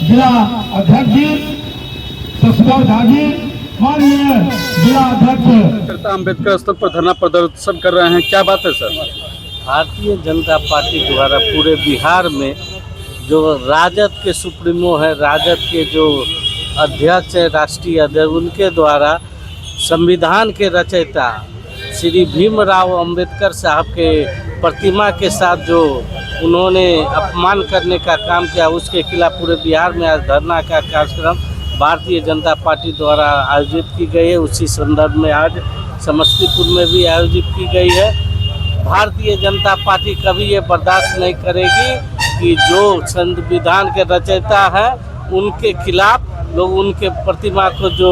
जिला अध्यक्ष जी शशिधर झा जी, माननीय जिला अध्यक्ष। अम्बेडकर स्थल पर धरना प्रदर्शन कर रहे हैं, क्या बात है सर? भारतीय जनता पार्टी द्वारा पूरे बिहार में जो राजद के सुप्रीमो है, राजद के जो अध्यक्ष है, राष्ट्रीय अध्यक्ष, उनके द्वारा संविधान के रचयिता श्री भीमराव अंबेडकर साहब के प्रतिमा के साथ जो उन्होंने अपमान करने का काम किया, उसके खिलाफ पूरे बिहार में आज धरना का कार्यक्रम भारतीय जनता पार्टी द्वारा आयोजित की गई है। उसी संदर्भ में आज समस्तीपुर में भी आयोजित की गई है। भारतीय जनता पार्टी कभी ये बर्दाश्त नहीं करेगी कि जो संविधान के रचयिता है उनके खिलाफ लोग उनके प्रतिमा को जो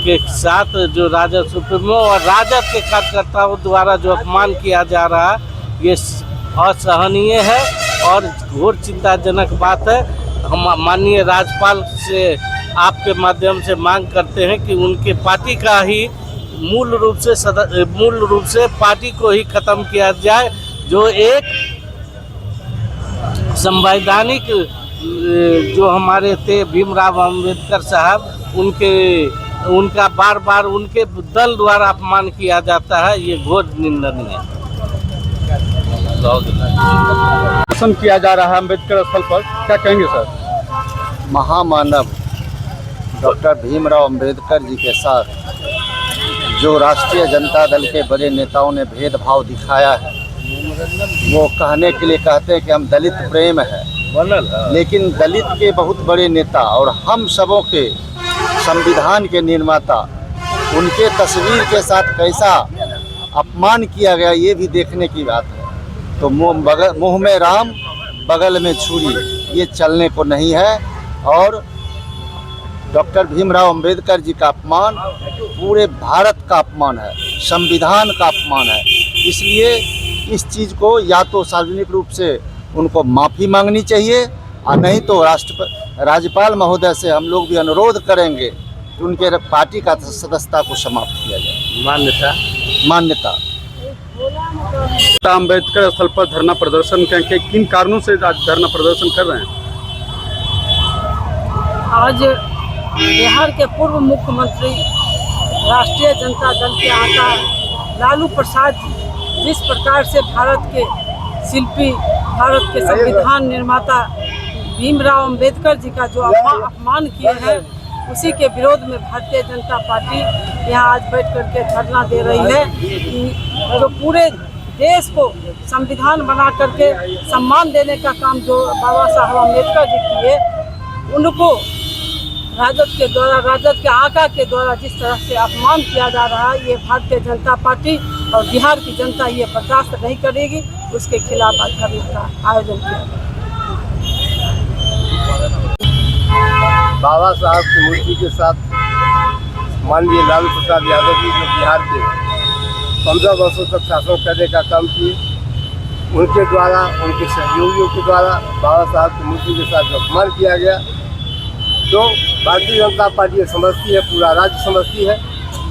के साथ जो राजद सुप्रीमो और राजद के कार्यकर्ताओं द्वारा जो अपमान किया जा रहा है, ये असहनीय है और घोर चिंताजनक बात है। हम माननीय राज्यपाल से आपके माध्यम से मांग करते हैं कि उनके पार्टी का ही मूल रूप से पार्टी को ही खत्म किया जाए। जो एक संवैधानिक जो हमारे थे भीमराव अंबेडकर साहब, उनका बार बार उनके दल द्वारा अपमान किया जाता है, ये घोर निंदनीय है। प्रदर्शन किया जा रहा है अम्बेडकर स्थल पर, क्या कहेंगे सर? महामानव डॉक्टर भीमराव अंबेडकर जी के साथ जो राष्ट्रीय जनता दल के बड़े नेताओं ने भेदभाव दिखाया है, वो कहने के लिए कहते हैं कि हम दलित प्रेम है, लेकिन दलित के बहुत बड़े नेता और हम सबों के संविधान के निर्माता, उनके तस्वीर के साथ कैसा अपमान किया गया, ये भी देखने की बात है। तो मुँह में राम बगल में छुरी, ये चलने को नहीं है। और डॉक्टर भीमराव अंबेडकर जी का अपमान पूरे भारत का अपमान है, संविधान का अपमान है। इसलिए इस चीज़ को या तो सार्वजनिक रूप से उनको माफ़ी मांगनी चाहिए और नहीं तो राज्यपाल महोदय से हम लोग भी अनुरोध करेंगे कि उनके पार्टी का सदस्यता को समाप्त किया जाए। मान्यता अम्बेडकर स्थल पर धरना प्रदर्शन के किन कारणों से आज धरना प्रदर्शन कर रहे हैं? आज बिहार के पूर्व मुख्यमंत्री राष्ट्रीय जनता दल के आका लालू प्रसाद जी जिस प्रकार से भारत के शिल्पी, भारत के संविधान निर्माता भीमराव अंबेडकर जी का जो अपमान किए हैं, उसी के विरोध में भारतीय जनता पार्टी यहाँ आज बैठ करके धरना दे रही है कि जो पूरे देश को संविधान बना करके सम्मान देने का काम जो बाबा साहब अंबेडकर जी किए, उनको राजद के द्वारा, राजद के आका के द्वारा जिस तरह से अपमान किया जा रहा है, ये भारतीय जनता पार्टी और बिहार की जनता ये बर्दाश्त नहीं करेगी। उसके खिलाफ आज धरने का आयोजन किया। बाबा साहब की मूर्ति के साथ माननीय लालू प्रसाद यादव जी जो बिहार के 15 वर्षों तक शासन करने का काम किए, उनके द्वारा, उनके सहयोगियों के द्वारा बाबा साहब की मूर्ति के साथ जो अपमान किया गया, तो भारतीय जनता पार्टी ये समझती है, पूरा राज्य समझती है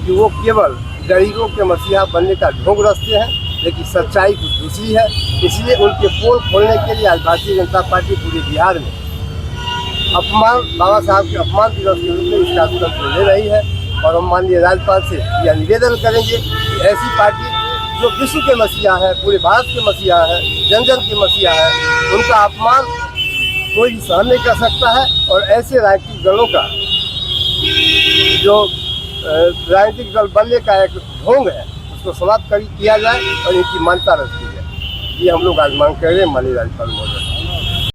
कि वो केवल गरीबों के मसीहा बनने का ढोंग रचते हैं, लेकिन सच्चाई कुछ दूसरी है। इसलिए उनके पोल खोलने के लिए आज भारतीय जनता पार्टी पूरे बिहार में बाबा साहब के अपमान दिवस के रूप में इस कार्यक्रम को ले रही है। और हम माननीय राज्यपाल से यह निवेदन करेंगे कि ऐसी पार्टी जो विश्व के मसीहा है, पूरे भारत के मसीहा है, जन जन के मसीहा है, उनका अपमान कोई सहन नहीं कर सकता है। और ऐसे राजनीतिक दलों का जो राजनीतिक दल बनने का एक ढोंग है, उसको समाप्त किया जाए और इनकी मान्यता रखी जाए। ये हम लोग आज मांग कर रहे हैं माननीय राज्यपाल महोदय।